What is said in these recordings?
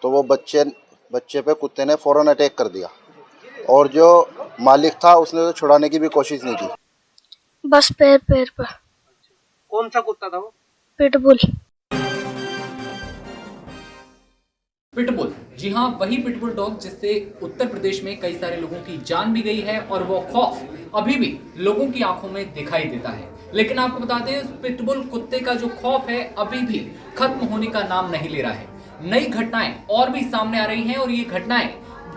तो वो बच्चे पे कुत्ते ने फौरन अटैक कर दिया और जो मालिक था उसने तो छुड़ाने की भी कोशिश नहीं की। बस पैर पैर पर। कौन सा कुत्ता था वो? पिटबुल। पिटबुल, जी हाँ, वही पिटबुल डॉग जिससे उत्तर प्रदेश में कई सारे लोगों की जान भी गई है और वो खौफ अभी भी लोगों की आंखों में दिखाई देता है। लेकिन आपको बता दें, पिटबुल कुत्ते का जो खौफ है अभी भी खत्म होने का नाम नहीं ले रहा है। नई घटनाएं और भी सामने आ रही हैं और ये घटनाएं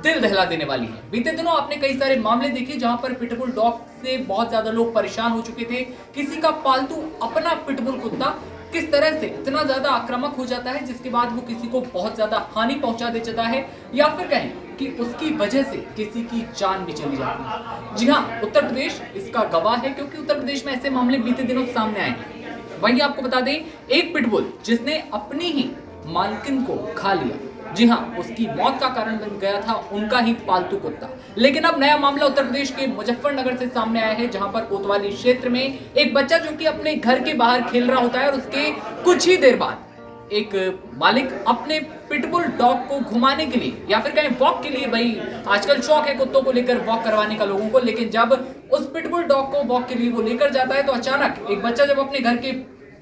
दिल दहला देने वाली है। बीते दिनों आपने कई सारे मामले देखे जहां पर पिटबुल डॉग से बहुत ज्यादा लोग परेशान हो चुके थे। किसी का पालतू अपना पिटबुल कुत्ता किस तरह से इतना ज्यादा आक्रामक हो जाता है जिसके बाद वो किसी को बहुत ज्यादा हानि पहुंचा दे जाता है, या फिर कहें कि उसकी वजह से किसी की जान भी चली जाती है। जी हाँ, उत्तर प्रदेश इसका गवाह है, क्योंकि उत्तर प्रदेश में ऐसे मामले बीते दिनों सामने आए हैं। वहीं आपको बता दें, एक पिटबुल जिसने अपनी ही मालकिन को खा लिया, जी हाँ, उसकी मौत का कारण बन गया था उनका ही पालतू कुत्ता। लेकिन अब नया मामला उत्तर प्रदेश के मुजफ्फरनगर से सामने आया है, जहां पर कोतवाली क्षेत्र में एक बच्चा जो कि अपने घर के बाहर खेल रहा होता है और उसके कुछ ही देर बाद एक मालिक अपने पिटबुल डॉग को घुमाने के लिए या फिर कहीं वॉक के लिए, भाई आजकल शौक है कुत्तों को लेकर वॉक करवाने का लोगों को, लेकिन जब उस पिटबुल डॉग को वॉक के लिए वो लेकर जाता है तो अचानक एक बच्चा जब अपने घर के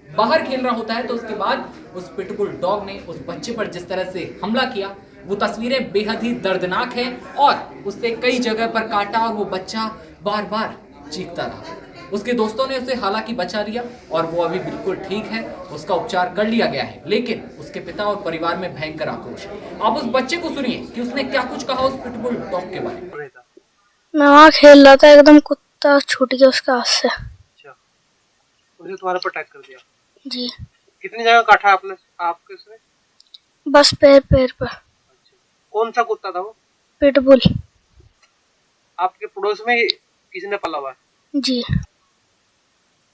बाहर खेल रहा होता है तो उसके बाद उस पिटबुल डॉग ने उस बच्चे पर जिस तरह से हमला किया, वो तस्वीरें बेहद ही दर्दनाक हैं और उससे कई जगह पर काटा और वो बच्चा बार बार चीखता रहा। उसके दोस्तों ने उसे हालांकि बचा लिया और वो अभी बिल्कुल ठीक है, उसका उपचार कर लिया गया है, लेकिन उसके पिता और परिवार में भयंकर आक्रोश है। आप उस बच्चे को सुनिए कि उसने क्या कुछ कहा उस पिटबुल डॉग के बारे में। मैं वहाँ खेल रहा था, एकदम कुत्ता छूट गया उसके हाथ से। अच्छा, उसने तुम्हारे पर अटैक कर दिया? जी। कितनी जगह काटा आपने आपके उसने? बस पैर पैर पर। अच्छा, कौन सा कुत्ता था वो? पिटबुल। आपके पड़ोस में किसी ने पाला हुआ है? जी।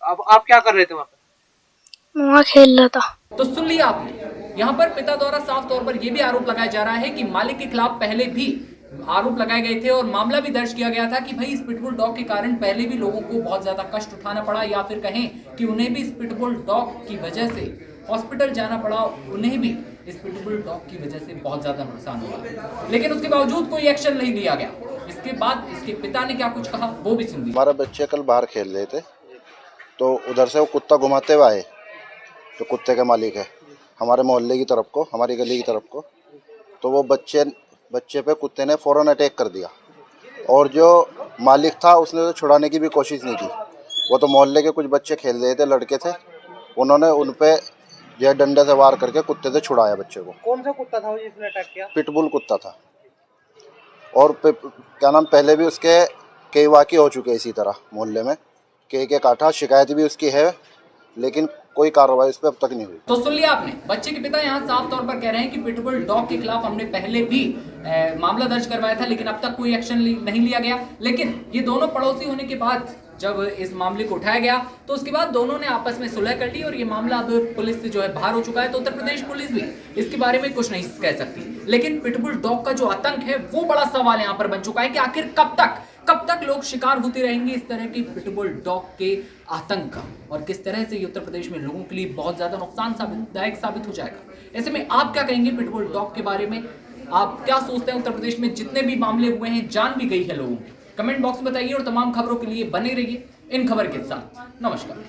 अब आप क्या कर रहे थे वहाँ पे? मैं वहाँ खेल रहा था। तो सुन लिया आपने, यहाँ पर पिता द्वारा साफ तौर पर यह भी आरोप लगाया जा रहा है कि मालिक के खिलाफ पहले भी आरोप लगाए गए थे और मामला भी दर्ज किया गया था कि भाई इस पिटबुल डॉग के कारण पहले भी लोगों को बहुत ज्यादा कष्ट उठाना पड़ा, या फिर कहें कि उन्हें भी इस पिटबुल डॉग की वजह से हॉस्पिटल जाना पड़ा, उन्हें भी इस पिटबुल डॉग की वजह से बहुत ज्यादा नुकसान हुआ, लेकिन उसके बावजूद कोई एक्शन नहीं लिया गया। इसके बाद इसके पिता ने क्या कुछ कहा वो भी सुन लीजिए। हमारे बच्चे कल बाहर खेल रहे थे तो उधर से वो कुत्ता घुमाते हुए आए, जो कुत्ते के मालिक है, हमारे मोहल्ले की तरफ को, हमारी गली की तरफ को, तो वो बच्चे पे कुत्ते ने फौरन अटैक कर दिया और जो मालिक था उसने तो छुड़ाने की भी कोशिश नहीं की। वो तो मोहल्ले के कुछ बच्चे खेल रहे थे, लड़के थे, उन्होंने उन पे जो डंडे से वार करके कुत्ते से छुड़ाया बच्चे को। कौन सा कुत्ता था वो जिसने अटैक किया? पिटबुल कुत्ता था और क्या नाम, पहले भी उसके कई वाक़ये हो चुके इसी तरह मोहल्ले में, के काटा, शिकायत भी उसकी है, लेकिन कोई कार्रवाई इस पर अब तक नहीं हुई। तो सुन लिया आपने, बच्चे के पिता यहाँ साफ तौर पर कह रहे हैं कि पिटबुल डॉग के खिलाफ हमने पहले भी मामला दर्ज करवाया था, लेकिन अब तक कोई एक्शन नहीं लिया गया। लेकिन ये दोनों पड़ोसी होने के बाद जब इस मामले को उठाया गया तो उसके बाद दोनों ने आपस में सुलह कर ली और ये मामला अब पुलिस से जो है बाहर हो चुका है। तो उत्तर प्रदेश पुलिस भी इसके बारे में कुछ नहीं कह सकती, लेकिन पिटबुल डॉग का जो आतंक है वो बड़ा सवाल यहाँ पर बन चुका है कि आखिर कब तक लोग शिकार होते रहेंगे इस तरह की पिटबुल डॉग के आतंक का, और किस तरह से ये उत्तर प्रदेश में लोगों के लिए बहुत ज्यादा नुकसानदायक साबित हो जाएगा। ऐसे में आप क्या कहेंगे पिटबुल डॉग के बारे में? आप क्या सोचते हैं उत्तर प्रदेश में जितने भी मामले हुए हैं, जान भी गई है लोगों की? कमेंट बॉक्स में बताइए और तमाम खबरों के लिए बने रहिए इन खबर के साथ। नमस्कार।